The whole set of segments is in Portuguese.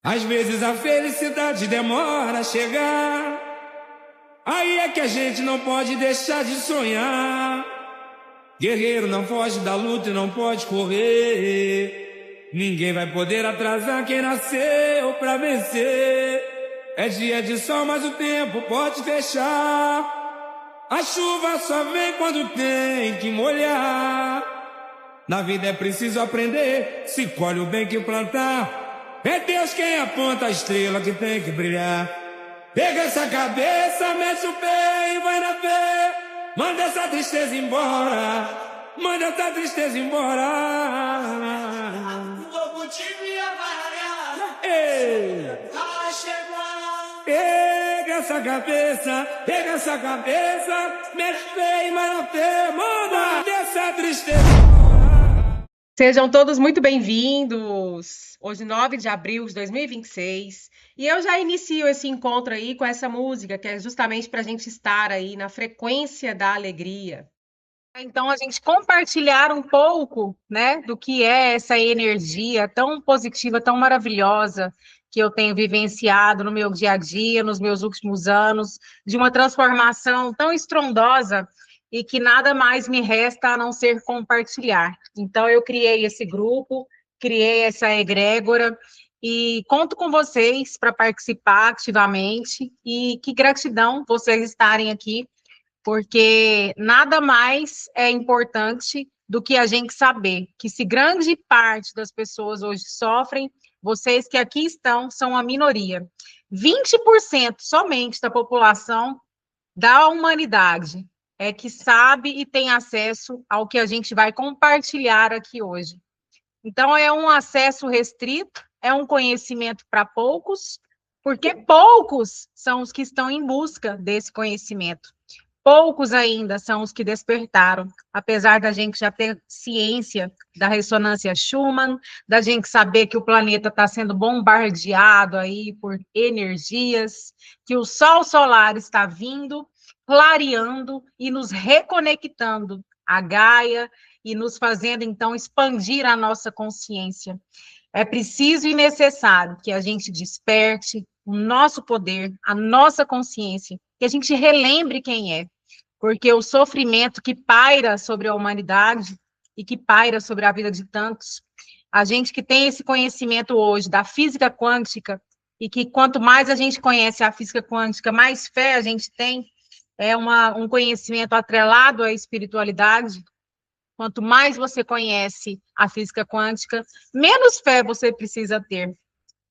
Às vezes a felicidade demora a chegar. Aí é que a gente não pode deixar de sonhar. Guerreiro não foge da luta e não pode correr. Ninguém vai poder atrasar quem nasceu pra vencer. É dia de sol, mas o tempo pode fechar. A chuva só vem quando tem que molhar. Na vida é preciso aprender, se colhe o bem que plantar. É Deus quem aponta a estrela que tem que brilhar. Pega essa cabeça, mexe o pé e vai na fé. Manda essa tristeza embora, manda essa tristeza embora. O novo dia vai raiar. Ei! Vai chegar. Pega essa cabeça, mexe o pé e vai na fé. Manda essa tristeza embora. Sejam todos muito bem-vindos! Hoje, 9 de abril de 2026, e eu já inicio esse encontro aí com essa música, que é justamente para a gente estar aí na frequência da alegria. Então, a gente compartilhar um pouco, né, do que é essa energia tão positiva, tão maravilhosa que eu tenho vivenciado no meu dia a dia, nos meus últimos anos, de uma transformação tão estrondosa e que nada mais me resta a não ser compartilhar. Então, eu criei esse grupo, criei essa egrégora e conto com vocês para participar ativamente e que gratidão vocês estarem aqui, porque nada mais é importante do que a gente saber que se grande parte das pessoas hoje sofrem, vocês que aqui estão são a minoria. 20% somente da população da humanidade é que sabe e tem acesso ao que a gente vai compartilhar aqui hoje. Então, é um acesso restrito, é um conhecimento para poucos, porque poucos são os que estão em busca desse conhecimento. Poucos ainda são os que despertaram, apesar da gente já ter ciência da ressonância Schumann, da gente saber que o planeta está sendo bombardeado aí por energias, que o sol solar está vindo, clareando e nos reconectando à Gaia e nos fazendo, então, expandir a nossa consciência. É preciso e necessário que a gente desperte o nosso poder, a nossa consciência, que a gente relembre quem é, porque o sofrimento que paira sobre a humanidade e que paira sobre a vida de tantos, a gente que tem esse conhecimento hoje da física quântica, e que quanto mais a gente conhece a física quântica, mais fé a gente tem, é um conhecimento atrelado à espiritualidade. Quanto mais você conhece a física quântica, menos fé você precisa ter.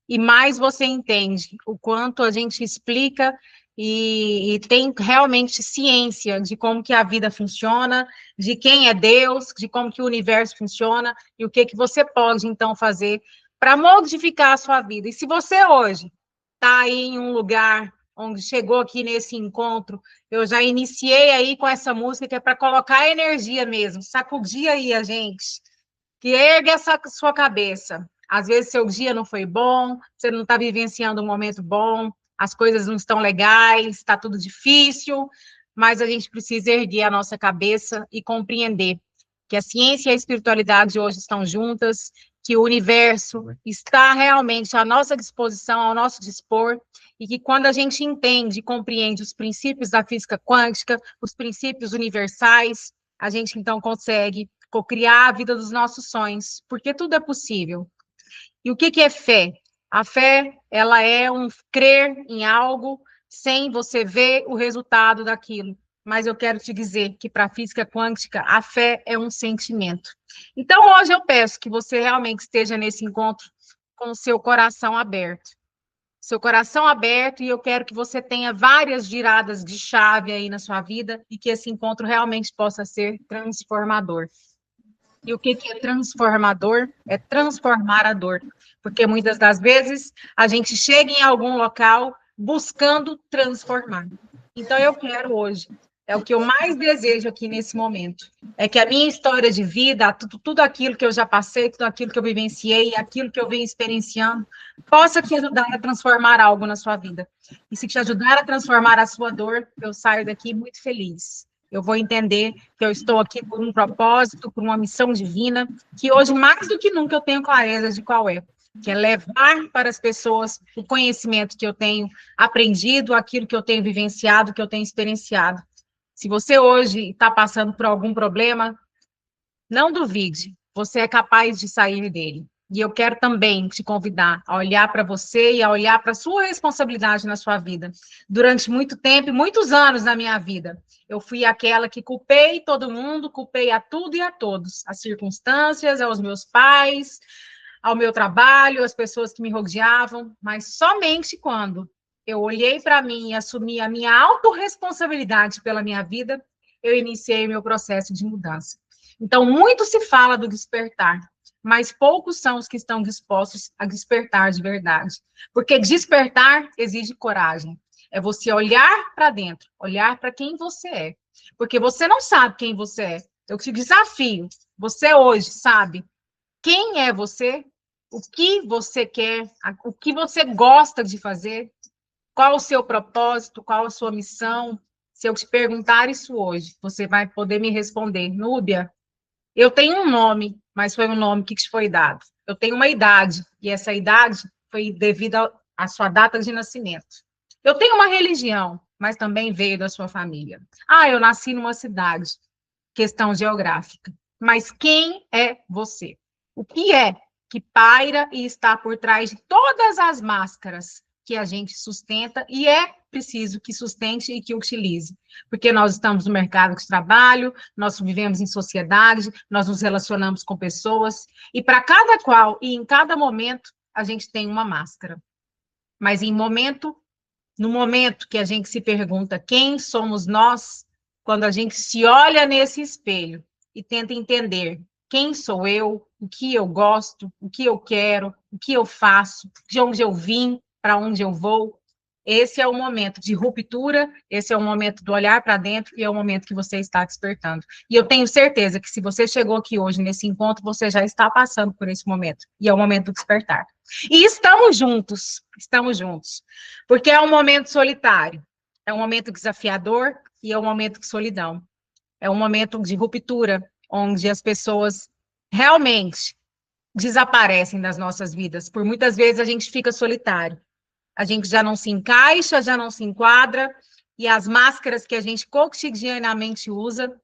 E mais você entende o quanto a gente explica e tem realmente ciência de como que a vida funciona, de quem é Deus, de como que o universo funciona e o que você pode, então, fazer para modificar a sua vida. E se você hoje está aí em um lugar onde chegou aqui nesse encontro, eu já iniciei aí com essa música que é para colocar energia mesmo, sacudir aí a gente, que ergue essa sua cabeça. Às vezes seu dia não foi bom, você não está vivenciando um momento bom, as coisas não estão legais, está tudo difícil, mas a gente precisa erguer a nossa cabeça e compreender que a ciência e a espiritualidade hoje estão juntas, que o universo está realmente à nossa disposição, ao nosso dispor, e que quando a gente entende e compreende os princípios da física quântica, os princípios universais, a gente então consegue cocriar a vida dos nossos sonhos, porque tudo é possível. E o que é fé? A fé, ela é um crer em algo sem você ver o resultado daquilo. Mas eu quero te dizer que para a física quântica, a fé é um sentimento. Então, hoje eu peço que você realmente esteja nesse encontro com o seu coração aberto. Seu coração aberto, e eu quero que você tenha várias viradas de chave aí na sua vida e que esse encontro realmente possa ser transformador. E o que é transformador? É transformar a dor. Porque muitas das vezes a gente chega em algum local buscando transformar. Então eu quero hoje, é o que eu mais desejo aqui nesse momento, é que a minha história de vida, tudo aquilo que eu já passei, tudo aquilo que eu vivenciei, aquilo que eu venho experienciando, possa te ajudar a transformar algo na sua vida. E se te ajudar a transformar a sua dor, eu saio daqui muito feliz. Eu vou entender que eu estou aqui por um propósito, por uma missão divina, que hoje, mais do que nunca, eu tenho clareza de qual é. que é levar para as pessoas o conhecimento que eu tenho aprendido, aquilo que eu tenho vivenciado, que eu tenho experienciado. Se você hoje está passando por algum problema, não duvide, você é capaz de sair dele. E eu quero também te convidar a olhar para você e a olhar para a sua responsabilidade na sua vida. Durante muito tempo, e muitos anos na minha vida, eu fui aquela que culpei todo mundo, culpei a tudo e a todos, as circunstâncias, aos meus pais, ao meu trabalho, às pessoas que me rodeavam, mas somente quando eu olhei para mim e assumi a minha autorresponsabilidade pela minha vida, eu iniciei o meu processo de mudança. Então, muito se fala do despertar, mas poucos são os que estão dispostos a despertar de verdade. Porque despertar exige coragem. É você olhar para dentro, olhar para quem você é. Porque você não sabe quem você é. Eu te desafio. Você hoje sabe quem é você, o que você quer, o que você gosta de fazer, qual o seu propósito, qual a sua missão. Se eu te perguntar isso hoje, você vai poder me responder, Núbia, eu tenho um nome, mas foi um nome que te foi dado. Eu tenho uma idade, e essa idade foi devido à sua data de nascimento. Eu tenho uma religião, mas também veio da sua família. Ah, eu nasci numa cidade, questão geográfica. Mas quem é você? O que é que paira e está por trás de todas as máscaras que a gente sustenta e é preciso que sustente e que utilize, porque nós estamos no mercado de trabalho, nós vivemos em sociedade, nós nos relacionamos com pessoas, e para cada qual e em cada momento a gente tem uma máscara. Mas no momento que a gente se pergunta quem somos nós, quando a gente se olha nesse espelho e tenta entender quem sou eu, o que eu gosto, o que eu quero, o que eu faço, de onde eu vim, para onde eu vou. Esse é o momento de ruptura, esse é o momento do olhar para dentro e é o momento que você está despertando. E eu tenho certeza que se você chegou aqui hoje nesse encontro, você já está passando por esse momento. E é o momento do despertar. E estamos juntos, porque é um momento solitário, é um momento desafiador e é um momento de solidão. É um momento de ruptura, onde as pessoas realmente desaparecem das nossas vidas. Por muitas vezes a gente fica solitário. A gente já não se encaixa, já não se enquadra, e as máscaras que a gente cotidianamente usa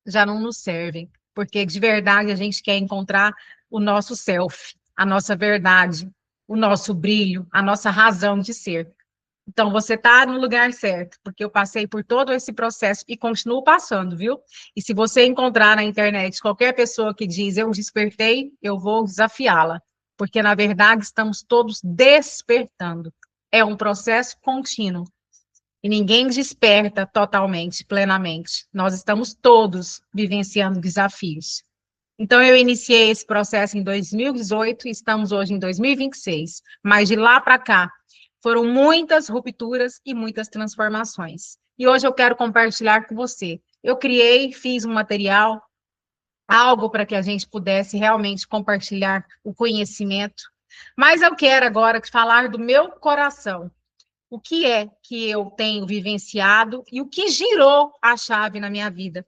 já não nos servem, porque de verdade a gente quer encontrar o nosso self, a nossa verdade, o nosso brilho, a nossa razão de ser. Então, você está no lugar certo, porque eu passei por todo esse processo e continuo passando, viu? E se você encontrar na internet qualquer pessoa que diz eu despertei, eu vou desafiá-la, porque na verdade estamos todos despertando. É um processo contínuo. E ninguém desperta totalmente, plenamente. Nós estamos todos vivenciando desafios. Então, eu iniciei esse processo em 2018 e estamos hoje em 2026. Mas de lá para cá, foram muitas rupturas e muitas transformações. E hoje eu quero compartilhar com você. Eu criei, fiz um material, algo para que a gente pudesse realmente compartilhar o conhecimento. Mas eu quero agora falar do meu coração. O que é que eu tenho vivenciado e o que girou a chave na minha vida.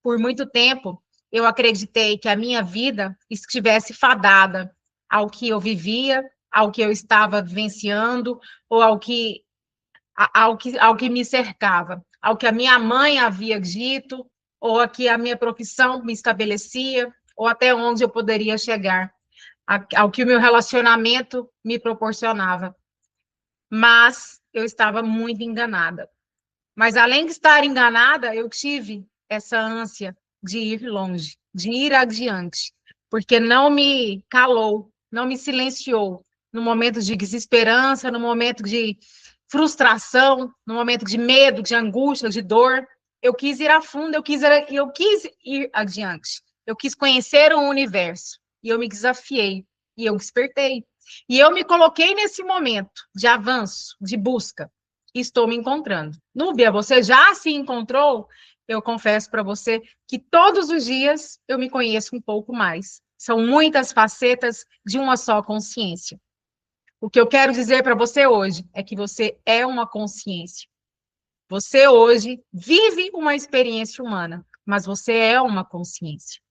Por muito tempo, eu acreditei que a minha vida estivesse fadada ao que eu vivia, ao que eu estava vivenciando, ou ao que me cercava, ao que a minha mãe havia dito, ou a que a minha profissão me estabelecia, ou até onde eu poderia chegar, ao que o meu relacionamento me proporcionava. Mas eu estava muito enganada. Mas além de estar enganada, eu tive essa ânsia de ir longe, de ir adiante, porque não me calou, não me silenciou no momento de desesperança, no momento de frustração, no momento de medo, de angústia, de dor. Eu quis ir a fundo, eu quis ir adiante. Eu quis conhecer o universo e eu me desafiei e eu despertei. E eu me coloquei nesse momento de avanço, de busca. E estou me encontrando. Núbia, você já se encontrou? Eu confesso para você que todos os dias eu me conheço um pouco mais. São muitas facetas de uma só consciência. O que eu quero dizer para você hoje é que você é uma consciência. Você hoje vive uma experiência humana, mas você é uma consciência.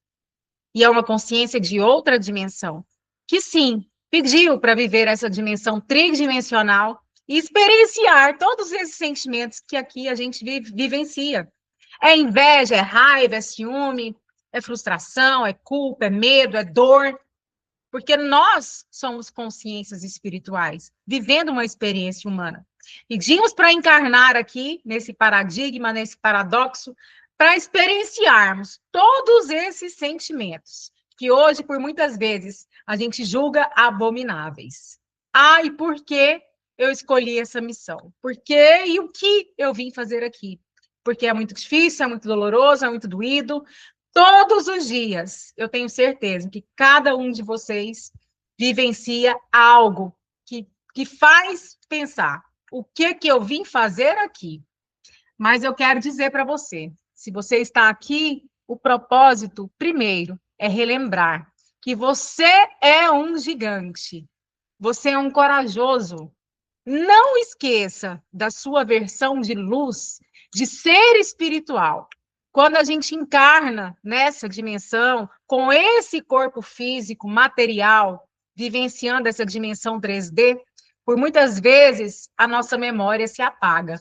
E é uma consciência de outra dimensão, que sim, pediu para viver essa dimensão tridimensional e experienciar todos esses sentimentos que aqui a gente vivencia. É inveja, é raiva, é ciúme, é frustração, é culpa, é medo, é dor. Porque nós somos consciências espirituais, vivendo uma experiência humana. Pedimos para encarnar aqui, nesse paradigma, nesse paradoxo, para experienciarmos todos esses sentimentos, que hoje, por muitas vezes, a gente julga abomináveis. Ah, e por que eu escolhi essa missão? Por que e o que eu vim fazer aqui? Porque é muito difícil, é muito doloroso, é muito doído. Todos os dias, eu tenho certeza que cada um de vocês vivencia algo que faz pensar o que eu vim fazer aqui. Mas eu quero dizer para você, se você está aqui, o propósito, primeiro, é relembrar que você é um gigante, você é um corajoso. Não esqueça da sua versão de luz, de ser espiritual. Quando a gente encarna nessa dimensão, com esse corpo físico, material, vivenciando essa dimensão 3D, por muitas vezes a nossa memória se apaga.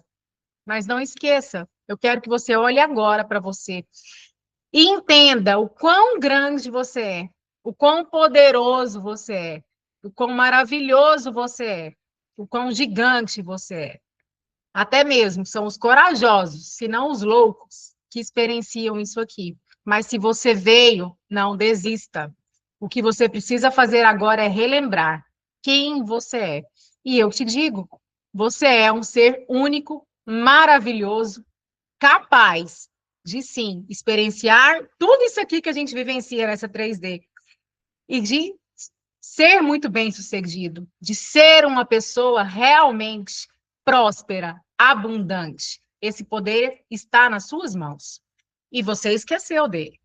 Mas não esqueça, eu quero que você olhe agora para você e entenda o quão grande você é, o quão poderoso você é, o quão maravilhoso você é, o quão gigante você é. Até mesmo são os corajosos, se não os loucos, que experienciam isso aqui. Mas se você veio, não desista. O que você precisa fazer agora é relembrar quem você é. E eu te digo, você é um ser único, maravilhoso, capaz de, sim, experienciar tudo isso aqui que a gente vivencia nessa 3D e de ser muito bem-sucedido, de ser uma pessoa realmente próspera, abundante. Esse poder está nas suas mãos. E você esqueceu dele,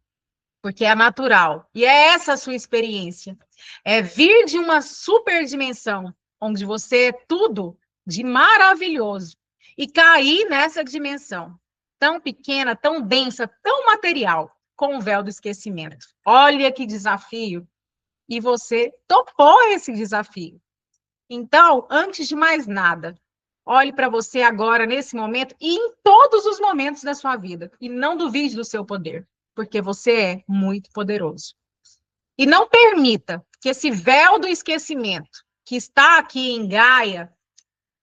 porque é natural. E é essa a sua experiência. É vir de uma superdimensão, onde você é tudo de maravilhoso, e cair nessa dimensão tão pequena, tão densa, tão material, com o véu do esquecimento. Olha que desafio. E você topou esse desafio. Então, antes de mais nada, olhe para você agora, nesse momento, e em todos os momentos da sua vida. E não duvide do seu poder, porque você é muito poderoso. E não permita que esse véu do esquecimento, que está aqui em Gaia,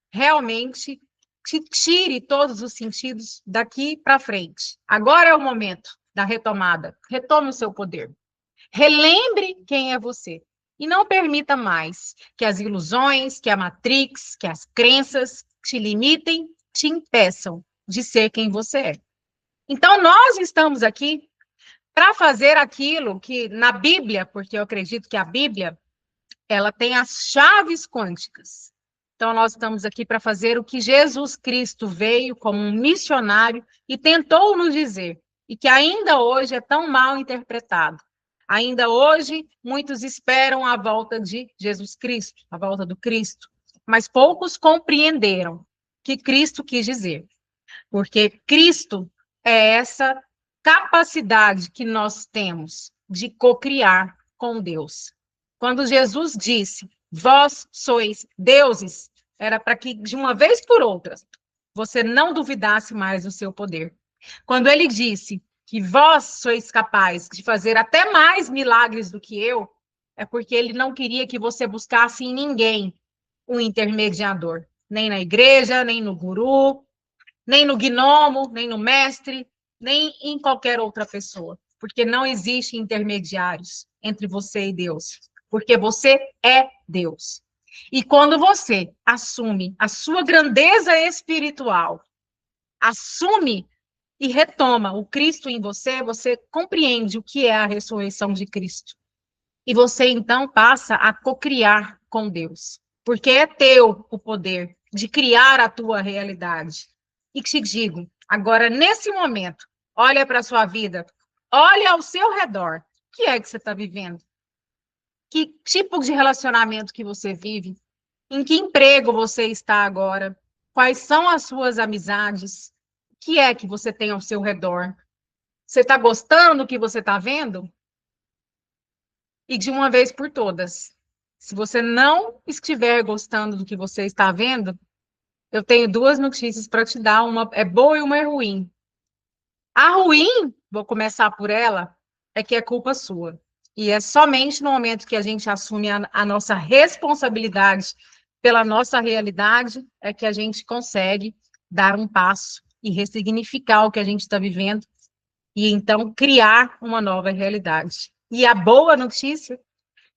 realmente te tire todos os sentidos daqui para frente. Agora é o momento da retomada. Retome o seu poder. Relembre quem é você. E não permita mais que as ilusões, que a Matrix, que as crenças te limitem, te impeçam de ser quem você é. Então, nós estamos aqui para fazer aquilo que na Bíblia, porque eu acredito que a Bíblia, ela tem as chaves quânticas. Então, nós estamos aqui para fazer o que Jesus Cristo veio como um missionário e tentou nos dizer, e que ainda hoje é tão mal interpretado. Ainda hoje, muitos esperam a volta de Jesus Cristo, a volta do Cristo, mas poucos compreenderam o que Cristo quis dizer. Porque Cristo é essa capacidade que nós temos de cocriar com Deus. Quando Jesus disse, vós sois deuses, era para que, de uma vez por outra, você não duvidasse mais do seu poder. Quando ele disse que vós sois capazes de fazer até mais milagres do que eu, é porque ele não queria que você buscasse em ninguém um intermediador. Nem na igreja, nem no guru, nem no gnomo, nem no mestre, nem em qualquer outra pessoa. Porque não existe intermediários entre você e Deus. Porque você é Deus. E quando você assume a sua grandeza espiritual, assume e retoma o Cristo em você, você compreende o que é a ressurreição de Cristo. E você, então, passa a cocriar com Deus. Porque é teu o poder de criar a tua realidade. E te digo, agora, nesse momento, olha para a sua vida, olha ao seu redor. O que é que você está vivendo? Que tipo de relacionamento que você vive? Em que emprego você está agora? Quais são as suas amizades? O que é que você tem ao seu redor? Você está gostando do que você está vendo? E de uma vez por todas, Se você não estiver gostando do que você está vendo, eu tenho duas notícias para te dar, uma é boa e uma é ruim. A ruim, vou começar por ela, é que é culpa sua. E é somente no momento que a gente assume a nossa responsabilidade pela nossa realidade é que a gente consegue dar um passo e ressignificar o que a gente está vivendo e então criar uma nova realidade. E a boa notícia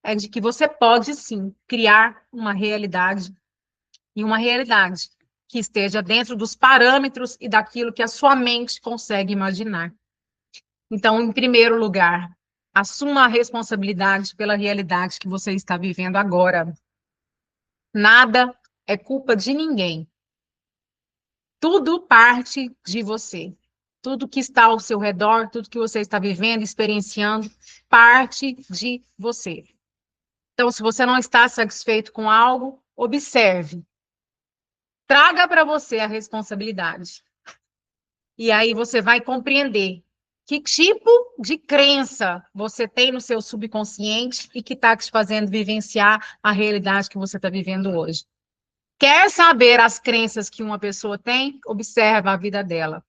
é de que você pode sim criar uma realidade e uma realidade que esteja dentro dos parâmetros e daquilo que a sua mente consegue imaginar. Então, em primeiro lugar, assuma a responsabilidade pela realidade que você está vivendo agora. Nada é culpa de ninguém. Tudo parte de você. Tudo que está ao seu redor, tudo que você está vivendo, experienciando, parte de você. Então, se você não está satisfeito com algo, observe. Traga para você a responsabilidade. E aí você vai compreender que tipo de crença você tem no seu subconsciente e que está te fazendo vivenciar a realidade que você está vivendo hoje. Quer saber as crenças que uma pessoa tem? Observa a vida dela.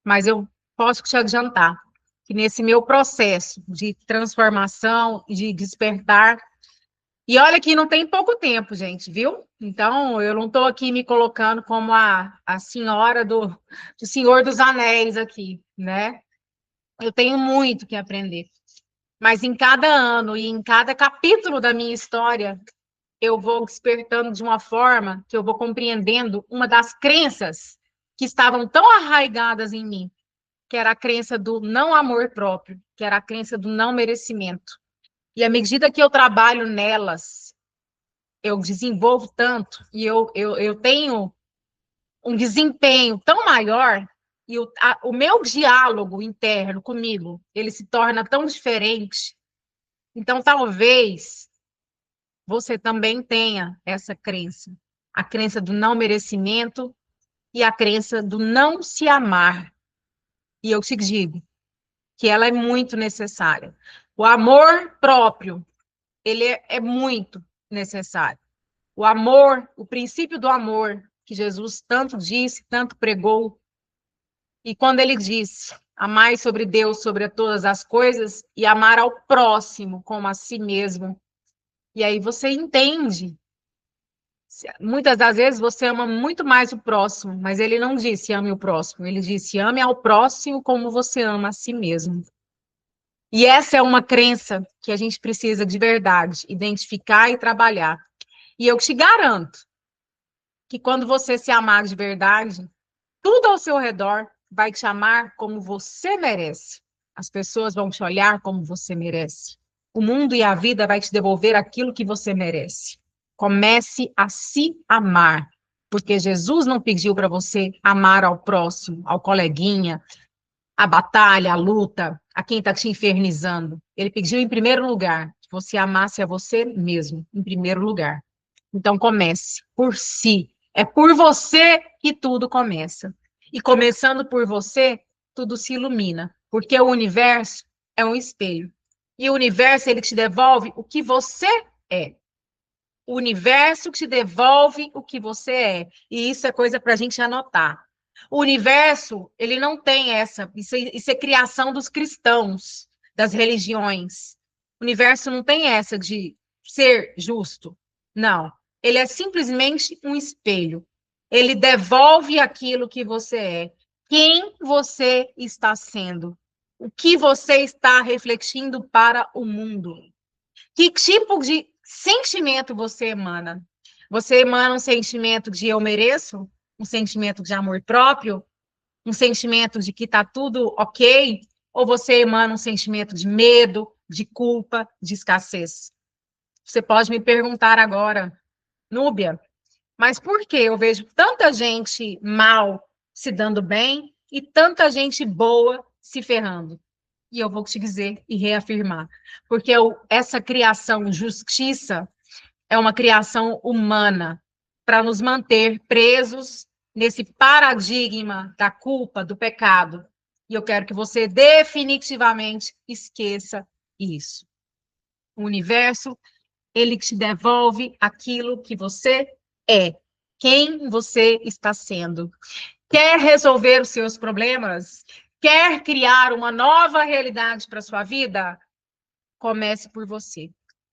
Mas eu posso te adiantar que nesse meu processo de transformação e de despertar, e olha que não tem pouco tempo, gente, viu? Então, eu não estou aqui me colocando como a senhora do Senhor dos Anéis aqui, né? Eu tenho muito que aprender. Mas em cada ano e em cada capítulo da minha história, eu vou despertando de uma forma que eu vou compreendendo uma das crenças que estavam tão arraigadas em mim, que era a crença do não amor próprio, que era a crença do não merecimento. E à medida que eu trabalho nelas, eu desenvolvo tanto e eu tenho um desempenho tão maior e o meu diálogo interno comigo, ele se torna tão diferente. Então, talvez você também tenha essa crença, a crença do não merecimento e a crença do não se amar. E eu te digo que ela é muito necessária. O amor próprio, ele é muito necessário. O amor, o princípio do amor, que Jesus tanto disse, tanto pregou, e quando ele disse, amai sobre Deus, sobre todas as coisas, e amar ao próximo como a si mesmo. E aí você entende. Muitas das vezes você ama muito mais o próximo, mas ele não disse ame o próximo, ele disse ame ao próximo como você ama a si mesmo. E essa é uma crença que a gente precisa de verdade identificar e trabalhar. E eu te garanto que quando você se amar de verdade, tudo ao seu redor vai te amar como você merece. As pessoas vão te olhar como você merece. O mundo e a vida vai te devolver aquilo que você merece. Comece a se amar, porque Jesus não pediu para você amar ao próximo, ao coleguinha, a batalha, a luta, a quem está te infernizando. Ele pediu em primeiro lugar que você amasse a você mesmo, em primeiro lugar. Então comece por si. É por você que tudo começa. E começando por você, tudo se ilumina, porque o universo é um espelho. E o universo, ele te devolve o que você é. O universo te devolve o que você é. E isso é coisa para a gente anotar. O universo, ele não tem isso é criação dos cristãos, das religiões. O universo não tem essa de ser justo. Não. Ele é simplesmente um espelho. Ele devolve aquilo que você é. Quem você está sendo? O que você está refletindo para o mundo? Que tipo de sentimento você emana? Você emana um sentimento de eu mereço? Um sentimento de amor próprio? Um sentimento de que está tudo ok? Ou você emana um sentimento de medo, de culpa, de escassez? Você pode me perguntar agora, Núbia, mas por que eu vejo tanta gente mal se dando bem e tanta gente boa se ferrando? E eu vou te dizer e reafirmar, porque essa criação justiça é uma criação humana para nos manter presos nesse paradigma da culpa, do pecado. E eu quero que você definitivamente esqueça isso. O universo ele te devolve aquilo que você é, quem você está sendo. Quer resolver os seus problemas? Quer criar uma nova realidade para a sua vida? Comece por você.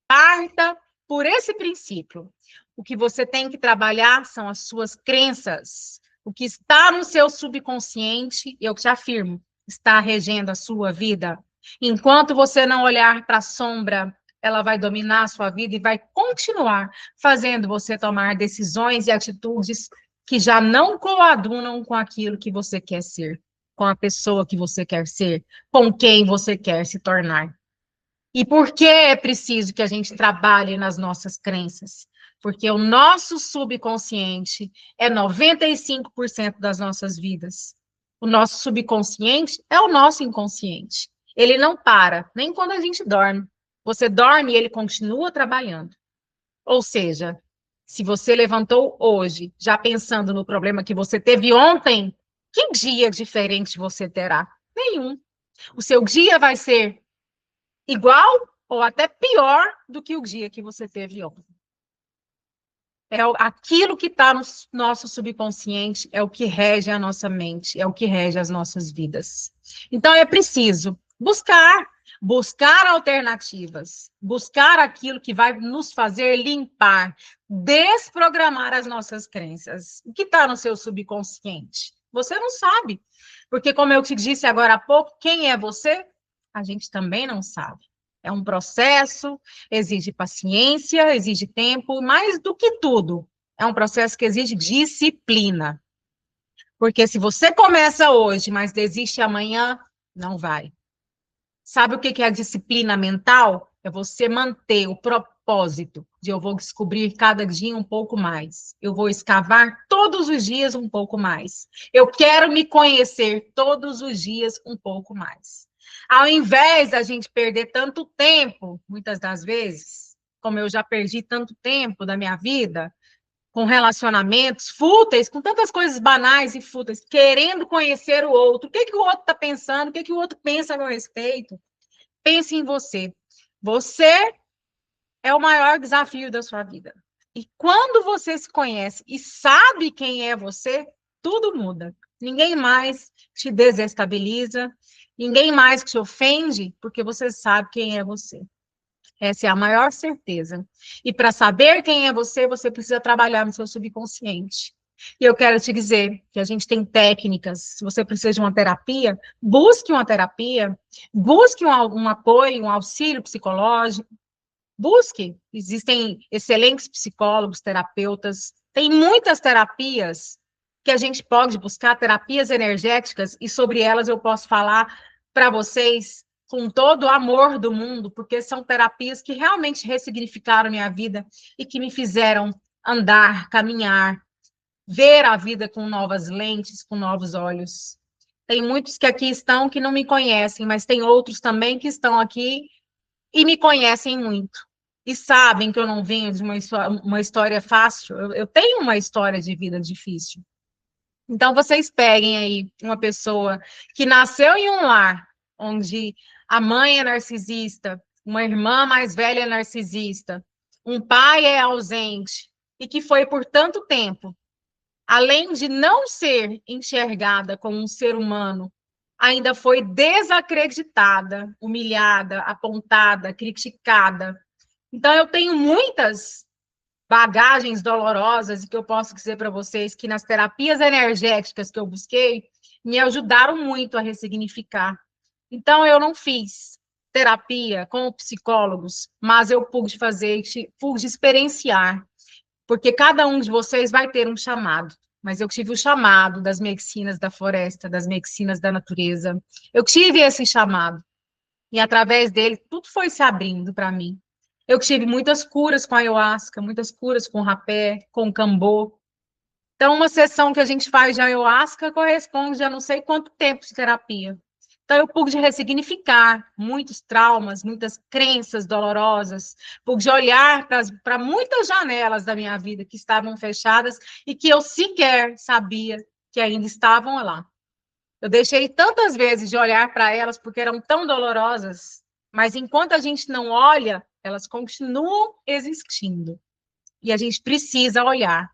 Parta por esse princípio. O que você tem que trabalhar são as suas crenças. O que está no seu subconsciente, eu te afirmo, está regendo a sua vida. Enquanto você não olhar para a sombra, ela vai dominar a sua vida e vai continuar fazendo você tomar decisões e atitudes que já não coadunam com aquilo que você quer ser, com a pessoa que você quer ser, com quem você quer se tornar. E por que é preciso que a gente trabalhe nas nossas crenças? Porque o nosso subconsciente é 95% das nossas vidas. O nosso subconsciente é o nosso inconsciente. Ele não para, nem quando a gente dorme. Você dorme e ele continua trabalhando. Ou seja, se você levantou hoje, já pensando no problema que você teve ontem, que dia diferente você terá? Nenhum. O seu dia vai ser igual ou até pior do que o dia que você teve ontem. Aquilo que está no nosso subconsciente é o que rege a nossa mente, é o que rege as nossas vidas. Então, é preciso buscar alternativas, buscar aquilo que vai nos fazer limpar, desprogramar as nossas crenças. O que está no seu subconsciente? Você não sabe. Porque, como eu te disse agora há pouco, quem é você? A gente também não sabe. É um processo, exige paciência, exige tempo, mais do que tudo, é um processo que exige disciplina. Porque se você começa hoje, mas desiste amanhã, não vai. Sabe o que é a disciplina mental? É você manter o propósito de eu vou descobrir cada dia um pouco mais. Eu vou escavar todos os dias um pouco mais. Eu quero me conhecer todos os dias um pouco mais. Ao invés da gente perder tanto tempo, muitas das vezes, como eu já perdi tanto tempo da minha vida, com relacionamentos fúteis, com tantas coisas banais e fúteis, querendo conhecer o outro. O que o outro está pensando? O que o outro pensa a meu respeito? Pense em você. Você é o maior desafio da sua vida. E quando você se conhece e sabe quem é você, tudo muda. Ninguém mais te desestabiliza, ninguém mais te ofende, porque você sabe quem é você. Essa é a maior certeza. E para saber quem é você, você precisa trabalhar no seu subconsciente. E eu quero te dizer que a gente tem técnicas. Se você precisa de uma terapia, busque uma terapia, busque um apoio, um auxílio psicológico. Busque. Existem excelentes psicólogos, terapeutas. Tem muitas terapias que a gente pode buscar, terapias energéticas, e sobre elas eu posso falar para vocês com todo o amor do mundo, porque são terapias que realmente ressignificaram minha vida e que me fizeram andar, caminhar, ver a vida com novas lentes, com novos olhos. Tem muitos que aqui estão que não me conhecem, mas tem outros também que estão aqui e me conhecem muito. E sabem que eu não venho de uma história fácil, eu tenho uma história de vida difícil. Então, vocês peguem aí uma pessoa que nasceu em um lar onde a mãe é narcisista, uma irmã mais velha é narcisista, um pai é ausente, e que foi por tanto tempo, além de não ser enxergada como um ser humano, ainda foi desacreditada, humilhada, apontada, criticada. Então, eu tenho muitas bagagens dolorosas e que eu posso dizer para vocês que nas terapias energéticas que eu busquei, me ajudaram muito a ressignificar. Então, eu não fiz terapia com psicólogos, mas eu pude fazer, pude experienciar, porque cada um de vocês vai ter um chamado, mas eu tive o chamado das medicinas da floresta, das medicinas da natureza. Eu tive esse chamado, e através dele, tudo foi se abrindo para mim. Eu tive muitas curas com ayahuasca, muitas curas com rapé, com cambô. Então, uma sessão que a gente faz de ayahuasca corresponde a não sei quanto tempo de terapia. Então, eu pude ressignificar muitos traumas, muitas crenças dolorosas, pude olhar para muitas janelas da minha vida que estavam fechadas e que eu sequer sabia que ainda estavam lá. Eu deixei tantas vezes de olhar para elas porque eram tão dolorosas, mas enquanto a gente não olha, elas continuam existindo. E a gente precisa olhar.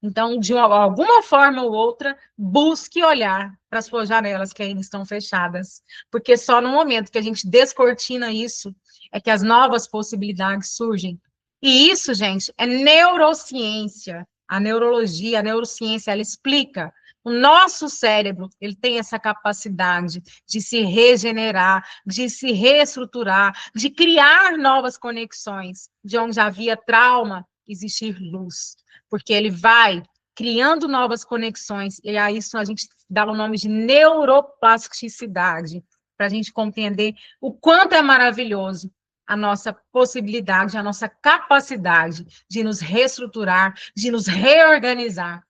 Então, de alguma forma ou outra, busque olhar para as suas janelas que ainda estão fechadas. Porque só no momento que a gente descortina isso, é que as novas possibilidades surgem. E isso, gente, é neurociência. A neurologia, a neurociência, ela explica. O nosso cérebro, ele tem essa capacidade de se regenerar, de se reestruturar, de criar novas conexões. De onde havia trauma, existir luz. Porque ele vai criando novas conexões, e a isso a gente dá o nome de neuroplasticidade, para a gente compreender o quanto é maravilhoso a nossa possibilidade, a nossa capacidade de nos reestruturar, de nos reorganizar,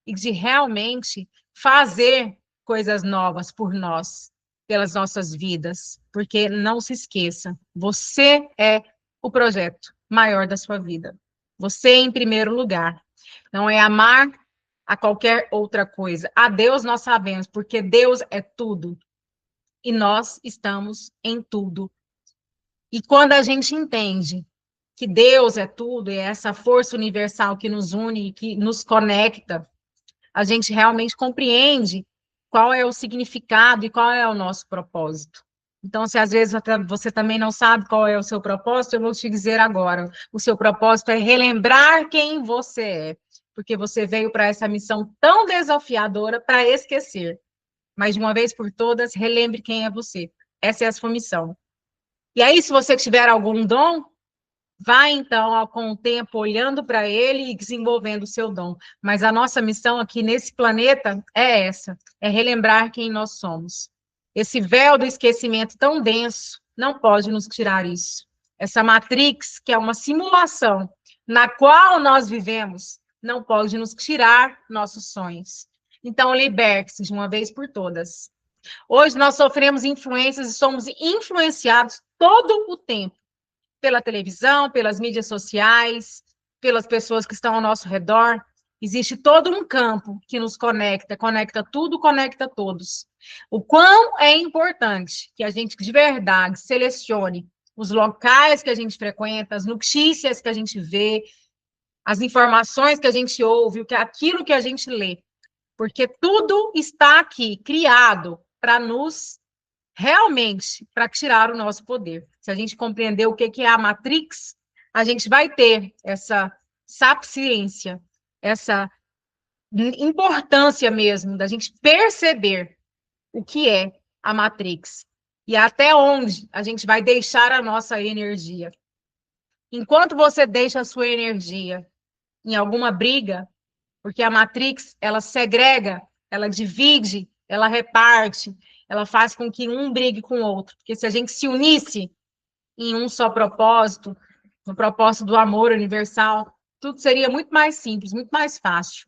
e de realmente fazer coisas novas por nós, pelas nossas vidas, porque não se esqueça, você é o projeto maior da sua vida. Você em primeiro lugar. Não é amar a qualquer outra coisa. A Deus nós sabemos, porque Deus é tudo. E nós estamos em tudo. E quando a gente entende que Deus é tudo, e é essa força universal que nos une e que nos conecta, a gente realmente compreende qual é o significado e qual é o nosso propósito. Então, se às vezes você também não sabe qual é o seu propósito, eu vou te dizer agora. O seu propósito é relembrar quem você é, porque você veio para essa missão tão desafiadora para esquecer. Mas, de uma vez por todas, relembre quem é você. Essa é a sua missão. E aí, se você tiver algum dom, vai, então, com o tempo, olhando para ele e desenvolvendo o seu dom. Mas a nossa missão aqui nesse planeta é essa, é relembrar quem nós somos. Esse véu do esquecimento tão denso não pode nos tirar isso. Essa Matrix, que é uma simulação na qual nós vivemos, não pode nos tirar nossos sonhos. Então, liberte-se de uma vez por todas. Hoje nós sofremos influências e somos influenciados todo o tempo pela televisão, pelas mídias sociais, pelas pessoas que estão ao nosso redor. Existe todo um campo que nos conecta, conecta tudo, conecta todos. O quão é importante que a gente, de verdade, selecione os locais que a gente frequenta, as notícias que a gente vê, as informações que a gente ouve, aquilo que a gente lê. Porque tudo está aqui, criado para nos realmente para tirar o nosso poder. Se a gente compreender o que é a Matrix, a gente vai ter essa sapiência, essa importância mesmo da gente perceber o que é a Matrix e até onde a gente vai deixar a nossa energia. Enquanto você deixa a sua energia em alguma briga, porque a Matrix, ela segrega, ela divide, ela reparte, ela faz com que um brigue com o outro. Porque se a gente se unisse em um só propósito, no propósito do amor universal, tudo seria muito mais simples, muito mais fácil.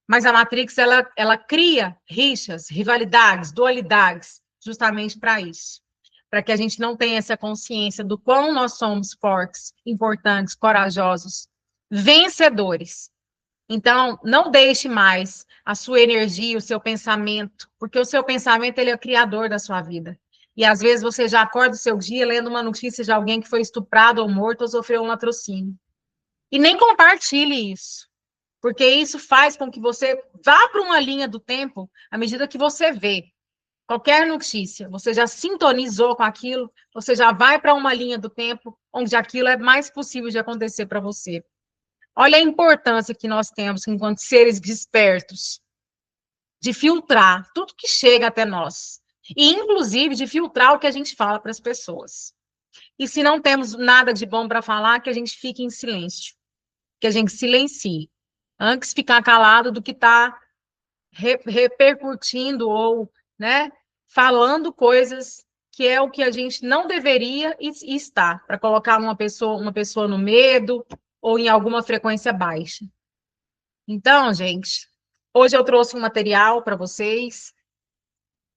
Mas a Matrix, ela cria rixas, rivalidades, dualidades, justamente para isso. Para que a gente não tenha essa consciência do quão nós somos fortes, importantes, corajosos, vencedores. Então, não deixe mais a sua energia, o seu pensamento, porque o seu pensamento, ele é o criador da sua vida. E, às vezes, você já acorda o seu dia lendo uma notícia de alguém que foi estuprado ou morto ou sofreu um latrocínio. E nem compartilhe isso, porque isso faz com que você vá para uma linha do tempo à medida que você vê qualquer notícia, você já sintonizou com aquilo, você já vai para uma linha do tempo onde aquilo é mais possível de acontecer para você. Olha a importância que nós temos enquanto seres despertos, de filtrar tudo que chega até nós, e inclusive de filtrar o que a gente fala para as pessoas. E se não temos nada de bom para falar, que a gente fique em silêncio, que a gente silencie, antes ficar calado do que está repercutindo ou, né, falando coisas que é o que a gente não deveria e está, para colocar uma pessoa no medo, ou em alguma frequência baixa. Então, gente, hoje eu trouxe um material para vocês,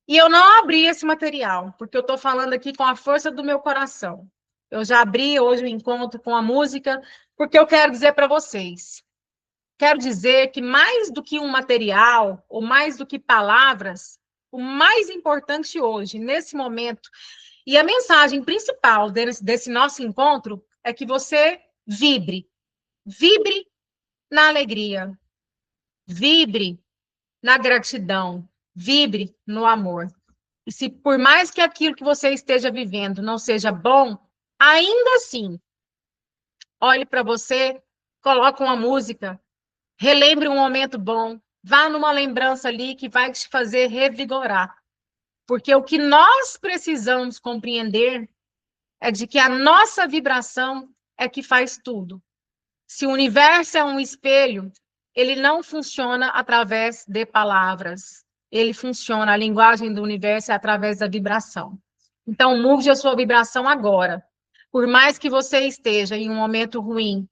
e eu não abri esse material, porque eu estou falando aqui com a força do meu coração. Eu já abri hoje o encontro com a música, porque eu quero dizer para vocês. Quero dizer que mais do que um material, ou mais do que palavras, o mais importante hoje, nesse momento, e a mensagem principal desse nosso encontro, é que você vibre. Vibre na alegria. Vibre na gratidão. Vibre no amor. E se por mais que aquilo que você esteja vivendo não seja bom, ainda assim, olhe para você, coloque uma música, relembre um momento bom, vá numa lembrança ali que vai te fazer revigorar. Porque o que nós precisamos compreender é de que a nossa vibração é que faz tudo. Se o universo é um espelho, ele não funciona através de palavras. Ele funciona, a linguagem do universo é através da vibração. Então, mude a sua vibração agora. Por mais que você esteja em um momento ruim,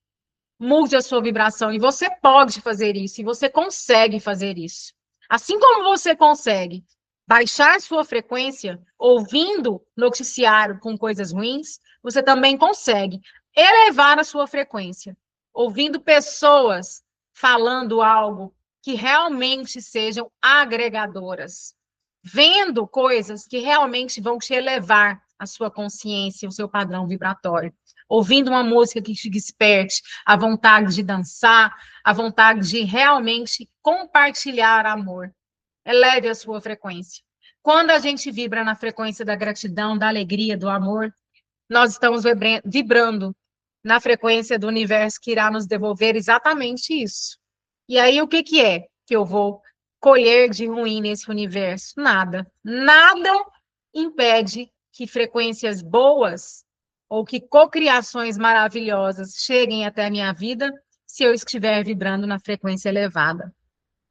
mude a sua vibração. E você pode fazer isso, e você consegue fazer isso. Assim como você consegue baixar sua frequência ouvindo noticiário com coisas ruins, você também consegue elevar a sua frequência, ouvindo pessoas falando algo que realmente sejam agregadoras, vendo coisas que realmente vão te elevar a sua consciência, o seu padrão vibratório, ouvindo uma música que te desperte a vontade de dançar, a vontade de realmente compartilhar amor. Eleve a sua frequência. Quando a gente vibra na frequência da gratidão, da alegria, do amor, nós estamos vibrando na frequência do universo que irá nos devolver exatamente isso. E aí, o que que é que eu vou colher de ruim nesse universo? Nada. Nada impede que frequências boas ou que cocriações maravilhosas cheguem até a minha vida se eu estiver vibrando na frequência elevada.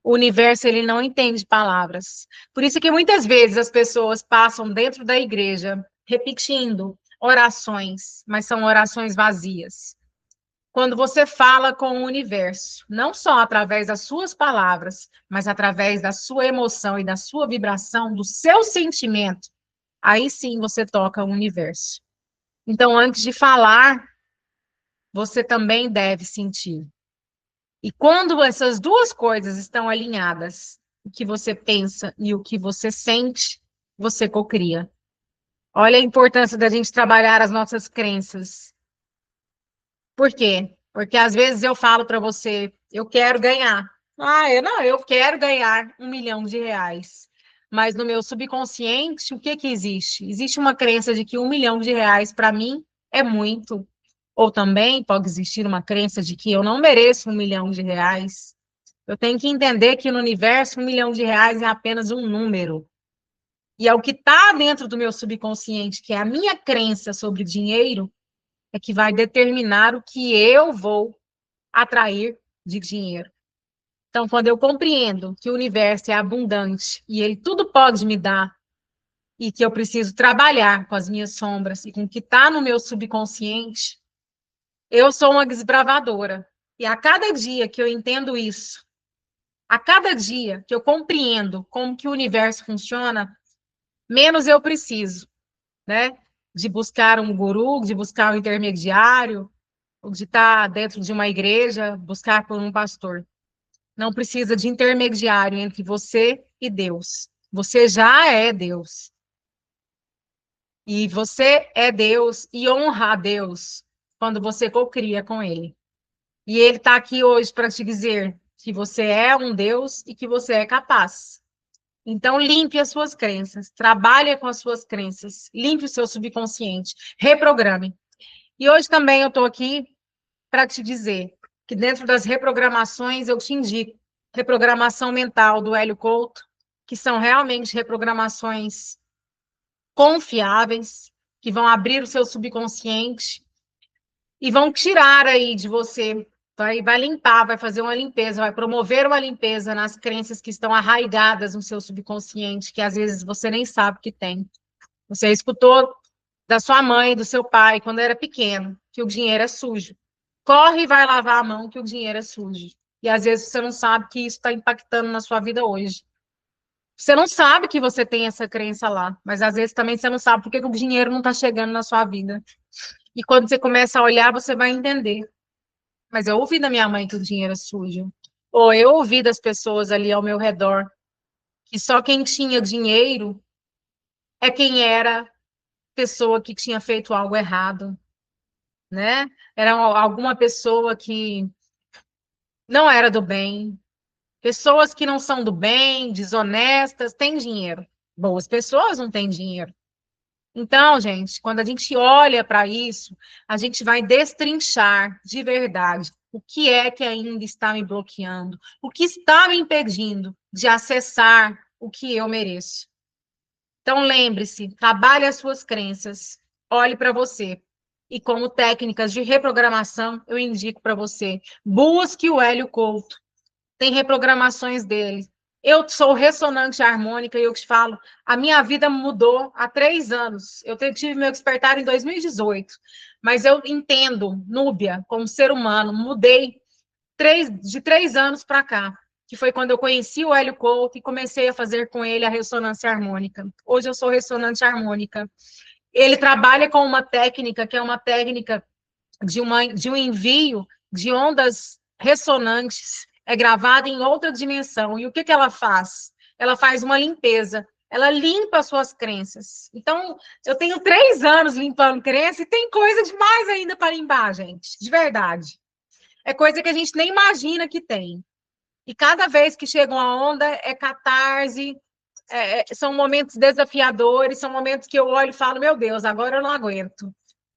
O universo, ele não entende palavras. Por isso que muitas vezes as pessoas passam dentro da igreja repetindo orações, mas são orações vazias. Quando você fala com o universo, não só através das suas palavras, mas através da sua emoção e da sua vibração, do seu sentimento, aí sim você toca o universo. Então, antes de falar, você também deve sentir. E quando essas duas coisas estão alinhadas, o que você pensa e o que você sente, você cocria. Olha a importância da gente trabalhar as nossas crenças. Por quê? Porque às vezes eu falo para você, eu quero ganhar. Eu quero ganhar R$ 1 milhão. Mas no meu subconsciente, o que que existe? Existe uma crença de que R$ 1 milhão para mim é muito. Ou também pode existir uma crença de que eu não mereço R$ 1 milhão. Eu tenho que entender que no universo R$ 1 milhão é apenas um número. E é o que está dentro do meu subconsciente, que é a minha crença sobre dinheiro, é que vai determinar o que eu vou atrair de dinheiro. Então, quando eu compreendo que o universo é abundante e ele tudo pode me dar, e que eu preciso trabalhar com as minhas sombras e com o que está no meu subconsciente, eu sou uma desbravadora. E a cada dia que eu entendo isso, a cada dia que eu compreendo como que o universo funciona, menos eu preciso, né? De buscar um guru, de buscar um intermediário, ou de estar dentro de uma igreja, buscar por um pastor. Não precisa de intermediário entre você e Deus. Você já é Deus. E você é Deus e honra a Deus quando você cocria com Ele. E Ele está aqui hoje para te dizer que você é um Deus e que você é capaz. Então, limpe as suas crenças, trabalhe com as suas crenças, limpe o seu subconsciente, reprograme. E hoje também eu estou aqui para te dizer que dentro das reprogramações eu te indico reprogramação mental do Hélio Couto, que são realmente reprogramações confiáveis, que vão abrir o seu subconsciente e vão tirar aí de você, vai limpar, vai fazer uma limpeza, vai promover uma limpeza nas crenças que estão arraigadas no seu subconsciente, que às vezes você nem sabe que tem. Você escutou da sua mãe, do seu pai, quando era pequeno, que o dinheiro é sujo. Corre e vai lavar a mão que o dinheiro é sujo. E às vezes você não sabe que isso está impactando na sua vida hoje. Você não sabe que você tem essa crença lá, mas às vezes também você não sabe por que o dinheiro não está chegando na sua vida. E quando você começa a olhar, você vai entender. Mas eu ouvi da minha mãe que o dinheiro é sujo. Ou eu ouvi das pessoas ali ao meu redor que só quem tinha dinheiro é quem era pessoa que tinha feito algo errado. né? Era alguma pessoa que não era do bem. Pessoas que não são do bem, desonestas, têm dinheiro. Boas pessoas não têm dinheiro. Então, gente, quando a gente olha para isso, a gente vai destrinchar de verdade o que é que ainda está me bloqueando, o que está me impedindo de acessar o que eu mereço. Então, lembre-se, trabalhe as suas crenças, olhe para você. E como técnicas de reprogramação, eu indico para você, busque o Hélio Couto, tem reprogramações dele. Eu sou ressonante harmônica e eu te falo, a minha vida mudou há 3 anos. Eu tive meu despertar em 2018, mas eu entendo Núbia como ser humano, mudei de 3 anos para cá, que foi quando eu conheci o Hélio Couto e comecei a fazer com ele a ressonância harmônica. Hoje eu sou ressonante harmônica. Ele trabalha com uma técnica que é uma técnica de um envio de ondas ressonantes, é gravada em outra dimensão. E o que ela faz? Ela faz uma limpeza. Ela limpa as suas crenças. Então, eu tenho 3 anos limpando crença e tem coisa demais ainda para limpar, gente. De verdade. É coisa que a gente nem imagina que tem. E cada vez que chega uma onda, é catarse, são momentos desafiadores, são momentos que eu olho e falo, meu Deus, agora eu não aguento.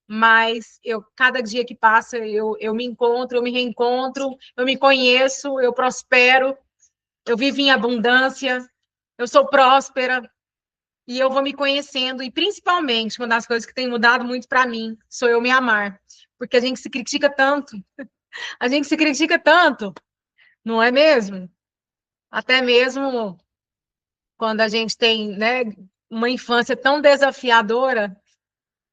Mas cada dia que passa, eu me encontro, eu me reencontro, eu me conheço, eu prospero, eu vivo em abundância, eu sou próspera, e eu vou me conhecendo, e principalmente, uma das coisas que tem mudado muito para mim, sou eu me amar, porque a gente se critica tanto, a gente se critica tanto, não é mesmo? Até mesmo quando a gente tem, né, uma infância tão desafiadora,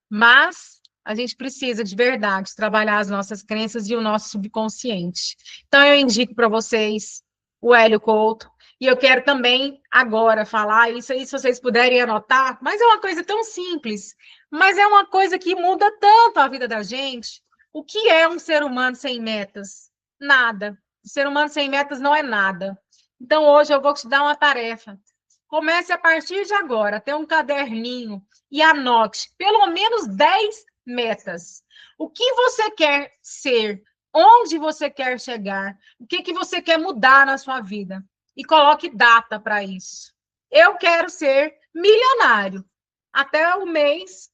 mas a gente precisa de verdade trabalhar as nossas crenças e o nosso subconsciente. Então eu indico para vocês o Hélio Couto, e eu quero também agora falar isso aí, se vocês puderem anotar, mas é uma coisa tão simples, mas é uma coisa que muda tanto a vida da gente. O que é um ser humano sem metas? Nada. O ser humano sem metas não é nada. Então hoje eu vou te dar uma tarefa. Comece a partir de agora, ter um caderninho e anote pelo menos 10 metas. O que você quer ser? Onde você quer chegar? O que você quer mudar na sua vida? E coloque data para isso. Eu quero ser milionário até o mês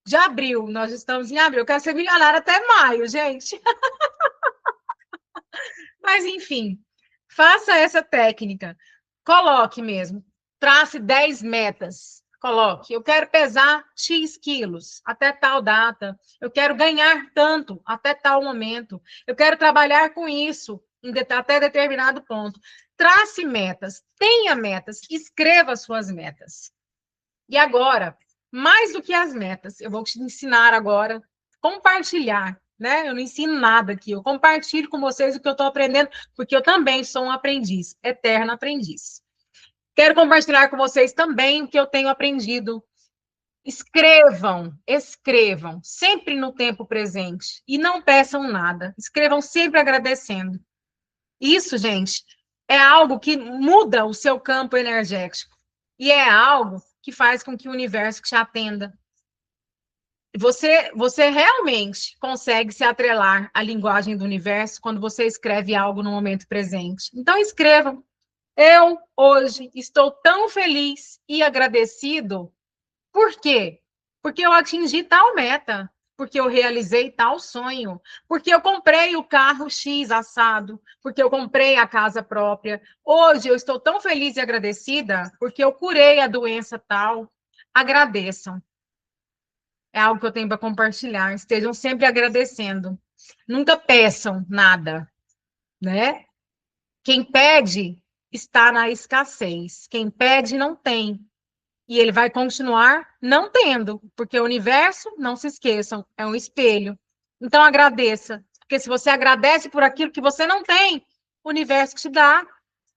de abril. Nós estamos em abril. Eu quero ser milionário até maio, gente. Mas, enfim, faça essa técnica. Coloque mesmo. Trace 10 metas. Coloque, eu quero pesar X quilos até tal data. Eu quero ganhar tanto até tal momento. Eu quero trabalhar com isso até determinado ponto. Trace metas, tenha metas, escreva suas metas. E agora, mais do que as metas, eu vou te ensinar agora compartilhar, né? Eu não ensino nada aqui, eu compartilho com vocês o que eu estou aprendendo, porque eu também sou um aprendiz, eterno aprendiz. Quero compartilhar com vocês também o que eu tenho aprendido. Escrevam, sempre no tempo presente. E não peçam nada. Escrevam sempre agradecendo. Isso, gente, é algo que muda o seu campo energético. E é algo que faz com que o universo te atenda. Você realmente consegue se atrelar à linguagem do universo quando você escreve algo no momento presente. Então, escrevam. Eu, hoje, estou tão feliz e agradecido. Por quê? Porque eu atingi tal meta, porque eu realizei tal sonho, porque eu comprei o carro X assado, porque eu comprei a casa própria. Hoje eu estou tão feliz e agradecida porque eu curei a doença tal. Agradeçam. É algo que eu tenho para compartilhar. Estejam sempre agradecendo. Nunca peçam nada, né? Quem pede está na escassez. Quem pede não tem. E ele vai continuar não tendo, porque o universo, não se esqueçam, é um espelho. Então agradeça, porque se você agradece por aquilo que você não tem, o universo te dá.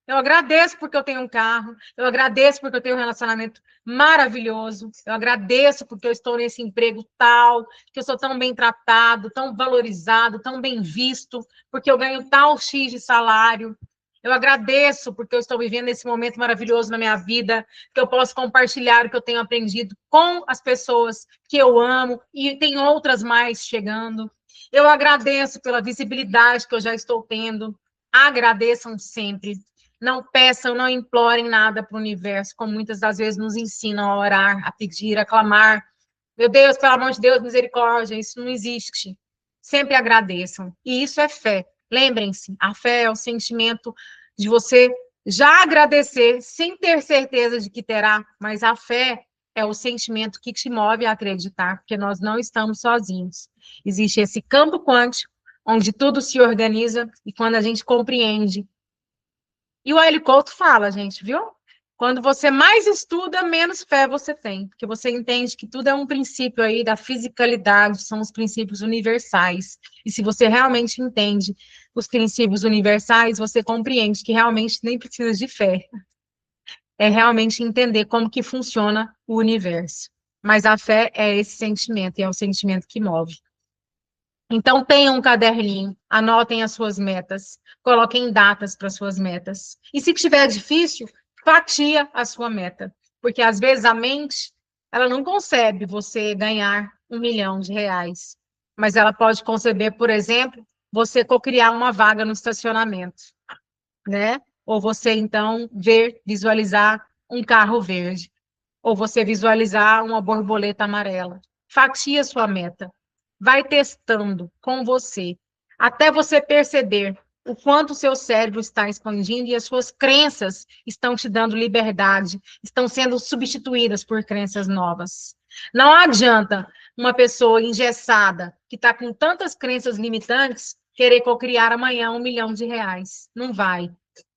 Eu agradeço porque eu tenho um carro, eu agradeço porque eu tenho um relacionamento maravilhoso, eu agradeço porque eu estou nesse emprego tal, que eu sou tão bem tratado, tão valorizado, tão bem visto, porque eu ganho tal X de salário. Eu agradeço porque eu estou vivendo esse momento maravilhoso na minha vida, que eu posso compartilhar o que eu tenho aprendido com as pessoas que eu amo, e tem outras mais chegando. Eu agradeço pela visibilidade que eu já estou tendo. Agradeçam sempre. Não peçam, não implorem nada para o universo, como muitas das vezes nos ensinam a orar, a pedir, a clamar. Meu Deus, pelo amor de Deus, misericórdia, isso não existe. Sempre agradeçam. E isso é fé. Lembrem-se, a fé é o sentimento de você já agradecer, sem ter certeza de que terá, mas a fé é o sentimento que te move a acreditar, porque nós não estamos sozinhos. Existe esse campo quântico, onde tudo se organiza, e quando a gente compreende. E o Hélio Couto fala, gente, viu? Quando você mais estuda, menos fé você tem, porque você entende que tudo é um princípio aí da fisicalidade, são os princípios universais. E se você realmente entende os princípios universais, você compreende que realmente nem precisa de fé. É realmente entender como que funciona o universo. Mas a fé é esse sentimento, e é o sentimento que move. Então, tenham um caderninho, anotem as suas metas, coloquem datas para suas metas. E se tiver difícil, fatia a sua meta. Porque, às vezes, a mente, ela não concebe você ganhar R$ 1 milhão. Mas ela pode conceber, por exemplo, você cocriar uma vaga no estacionamento, né? Ou você, então, visualizar um carro verde. Ou você visualizar uma borboleta amarela. Fatia a sua meta. Vai testando com você, até você perceber o quanto o seu cérebro está expandindo e as suas crenças estão te dando liberdade, estão sendo substituídas por crenças novas. Não adianta uma pessoa engessada, que está com tantas crenças limitantes, querer cocriar amanhã R$ 1 milhão. Não vai.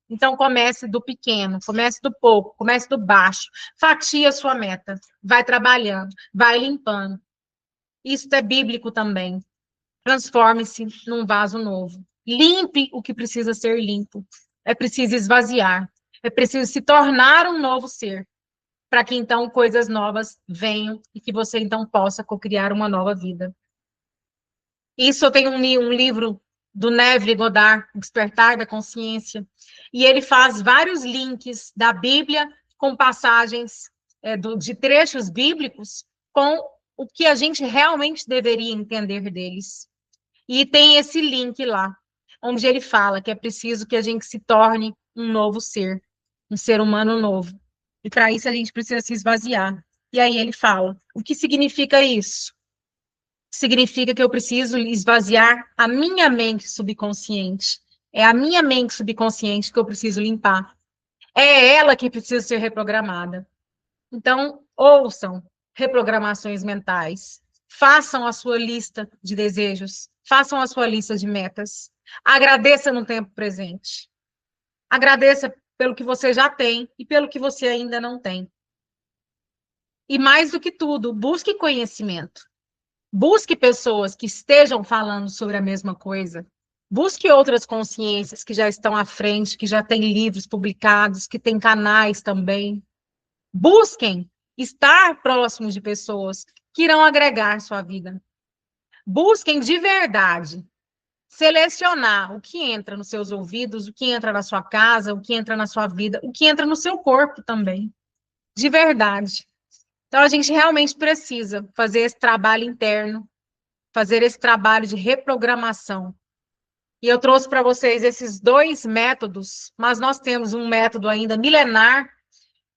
Então, comece do pequeno, comece do pouco, comece do baixo, fatia a sua meta, vai trabalhando, vai limpando. Isso é bíblico também. Transforme-se num vaso novo. Limpe o que precisa ser limpo. É preciso esvaziar. É preciso se tornar um novo ser. Para que então coisas novas venham e que você então possa cocriar uma nova vida. Isso eu tenho um livro do Neville Goddard, Despertar da Consciência, e ele faz vários links da Bíblia com passagens de trechos bíblicos com o que a gente realmente deveria entender deles. E tem esse link lá, onde ele fala que é preciso que a gente se torne um novo ser, um ser humano novo. E para isso a gente precisa se esvaziar. E aí ele fala, o que significa isso? Significa que eu preciso esvaziar a minha mente subconsciente. É a minha mente subconsciente que eu preciso limpar. É ela que precisa ser reprogramada. Então, ouçam reprogramações mentais. Façam a sua lista de desejos. Façam a sua lista de metas. Agradeça no tempo presente. Agradeça pelo que você já tem e pelo que você ainda não tem. E mais do que tudo, busque conhecimento. Busque pessoas que estejam falando sobre a mesma coisa. Busque outras consciências que já estão à frente, que já têm livros publicados, que têm canais também. Busquem estar próximos de pessoas que irão agregar sua vida. Busquem de verdade selecionar o que entra nos seus ouvidos, o que entra na sua casa, o que entra na sua vida, o que entra no seu corpo também. De verdade. Então, a gente realmente precisa fazer esse trabalho interno, fazer esse trabalho de reprogramação. E eu trouxe para vocês esses 2 métodos, mas nós temos um método ainda milenar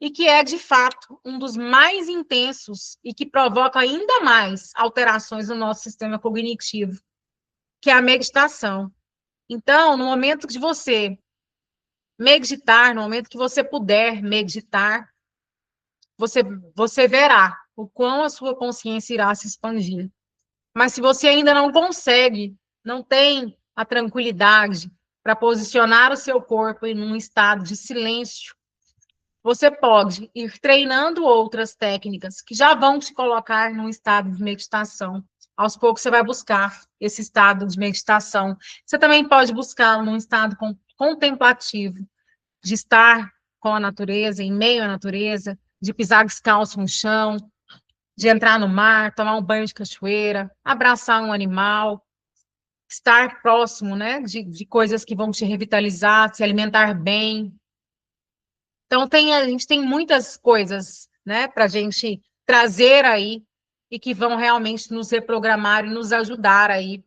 e que é, de fato, um dos mais intensos e que provoca ainda mais alterações no nosso sistema cognitivo, que é a meditação. Então, no momento de você meditar, no momento que você puder meditar, você verá o quão a sua consciência irá se expandir. Mas se você ainda não consegue, não tem a tranquilidade para posicionar o seu corpo em um estado de silêncio, você pode ir treinando outras técnicas que já vão te colocar num estado de meditação. Aos poucos você vai buscar esse estado de meditação. Você também pode buscar num estado contemplativo, de estar com a natureza, em meio à natureza, de pisar descalço no chão, de entrar no mar, tomar um banho de cachoeira, abraçar um animal, estar próximo, né, de coisas que vão te revitalizar, se alimentar bem. Então, a gente tem muitas coisas, né, para a gente trazer aí e que vão realmente nos reprogramar e nos ajudar aí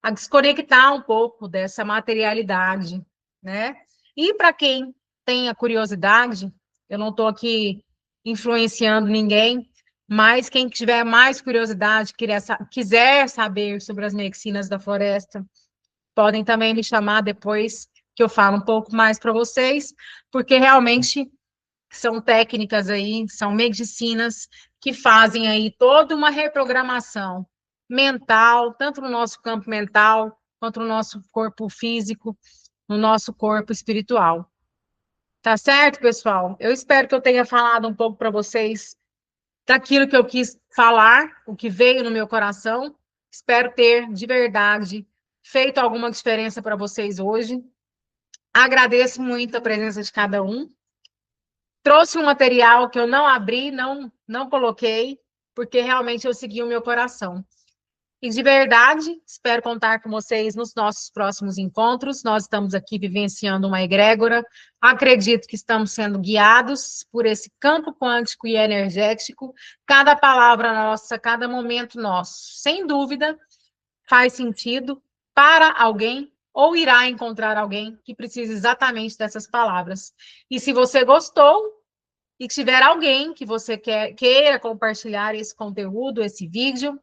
a desconectar um pouco dessa materialidade, né? E para quem tem a curiosidade, eu não estou aqui influenciando ninguém, mas quem tiver mais curiosidade, quiser saber sobre as medicinas da floresta, podem também me chamar depois que eu falo um pouco mais para vocês, porque realmente são técnicas aí, são medicinas que fazem aí toda uma reprogramação mental, tanto no nosso campo mental, quanto no nosso corpo físico, no nosso corpo espiritual. Tá certo, pessoal? Eu espero que eu tenha falado um pouco para vocês daquilo que eu quis falar, o que veio no meu coração. Espero ter, de verdade, feito alguma diferença para vocês hoje. Agradeço muito a presença de cada um. Trouxe um material que eu não abri, não coloquei, porque realmente eu segui o meu coração. E de verdade, espero contar com vocês nos nossos próximos encontros. Nós estamos aqui vivenciando uma egrégora. Acredito que estamos sendo guiados por esse campo quântico e energético. Cada palavra nossa, cada momento nosso, sem dúvida, faz sentido para alguém ou irá encontrar alguém que precise exatamente dessas palavras. E se você gostou e tiver alguém que você queira compartilhar esse conteúdo, esse vídeo,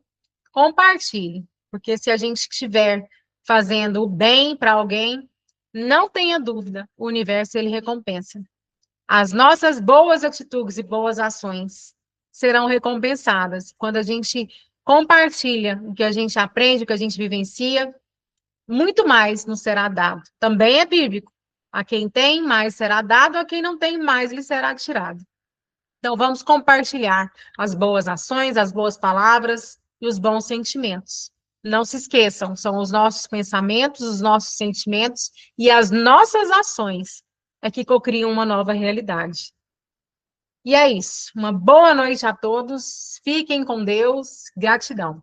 compartilhe, porque se a gente estiver fazendo o bem para alguém, não tenha dúvida, o universo ele recompensa. As nossas boas atitudes e boas ações serão recompensadas. Quando a gente compartilha o que a gente aprende, o que a gente vivencia, muito mais nos será dado. Também é bíblico. A quem tem, mais será dado, a quem não tem, mais lhe será tirado. Então, vamos compartilhar as boas ações, as boas palavras e os bons sentimentos. Não se esqueçam, são os nossos pensamentos, os nossos sentimentos e as nossas ações é que cocriam uma nova realidade. E é isso. Uma boa noite a todos. Fiquem com Deus. Gratidão.